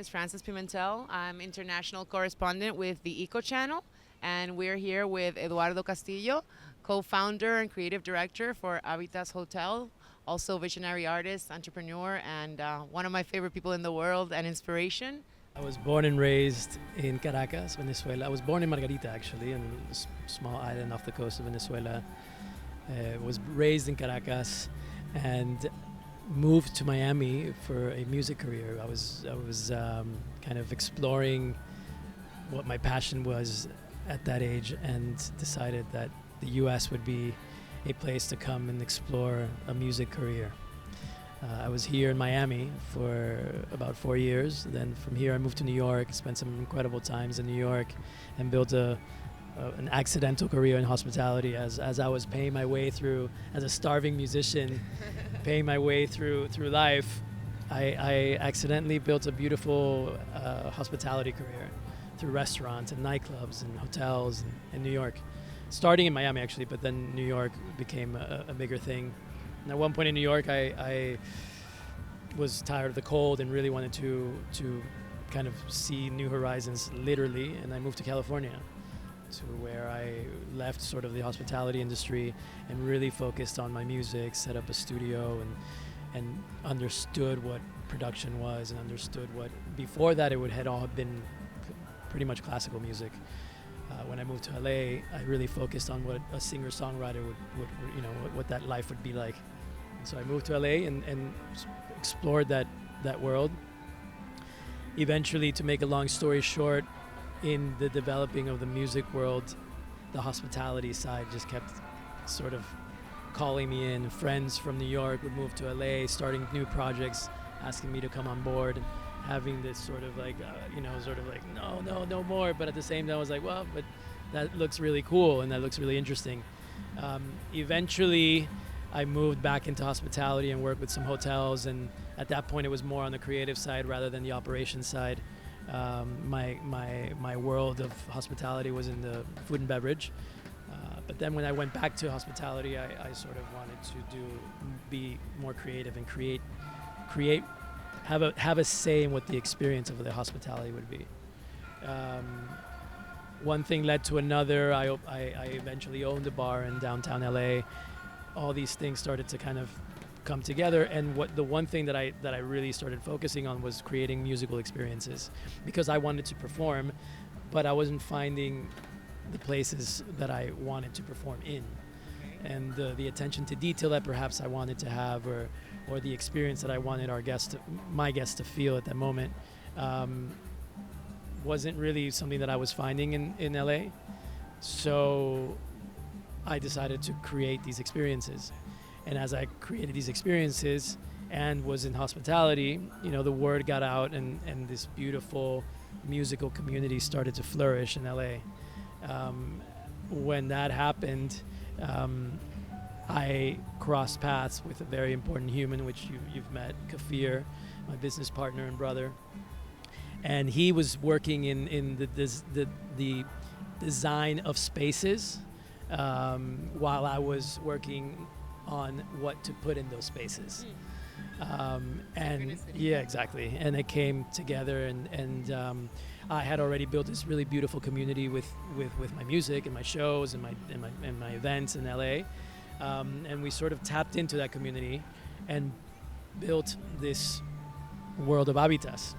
is Frances Pimentel. I'm international correspondent with the Eco Channel, and we're here with Eduardo Castillo, co-founder and creative director for Habitas Hotel, also visionary artist, entrepreneur, and one of my favorite people in the world and inspiration. I was born and raised in Caracas, Venezuela. I was born in Margarita, actually, in a small island off the coast of Venezuela. Was raised in Caracas and moved to Miami for a music career. I was kind of exploring what my passion was at that age, and decided that the U.S. would be a place to come and explore a music career. I was here in Miami for about 4 years. Then from here I moved to New York, spent some incredible times in New York, and built an accidental career in hospitality as I was paying my way through, as a starving musician, paying my way through life. I accidentally built a beautiful hospitality career through restaurants and nightclubs and hotels in New York. Starting in Miami, actually, but then New York became a bigger thing. And at one point in New York, I was tired of the cold and really wanted to kind of see new horizons, literally, and I moved to California, to where I left sort of the hospitality industry and really focused on my music, set up a studio, and understood what production was, and understood what, before that, it had all been pretty much classical music. When I moved to LA, I really focused on what a singer-songwriter would what that life would be like. And so I moved to LA and explored that world. Eventually, to make a long story short, in the developing of the music world, the hospitality side just kept sort of calling me in. Friends from New York would move to LA, starting new projects, asking me to come on board, and having this sort of like, no more. But at the same time, I was like, well, but that looks really cool and that looks really interesting. Eventually, I moved back into hospitality and worked with some hotels, and at that point, it was more on the creative side rather than the operations side. My world of hospitality was in the food and beverage. But then when I went back to hospitality, I sort of wanted to be more creative and create, have a say in what the experience of the hospitality would be. One thing led to another. I eventually owned a bar in downtown LA. All these things started to kind of come together, and the one thing that I really started focusing on was creating musical experiences, because I wanted to perform, but I wasn't finding the places that I wanted to perform in, and the attention to detail that perhaps I wanted to have, or the experience that I wanted my guests to feel at that moment, wasn't really something that I was finding in LA. So I decided to create these experiences. And as I created these experiences and was in hospitality, the word got out, and this beautiful musical community started to flourish in LA. When that happened, I crossed paths with a very important human, which you've met, Kafir, my business partner and brother. And he was working in the design of spaces, while I was working on what to put in those spaces. And yeah, exactly. And it came together, and I had already built this really beautiful community with my music and my shows and my events in LA. And we sort of tapped into that community and built this world of Habitas.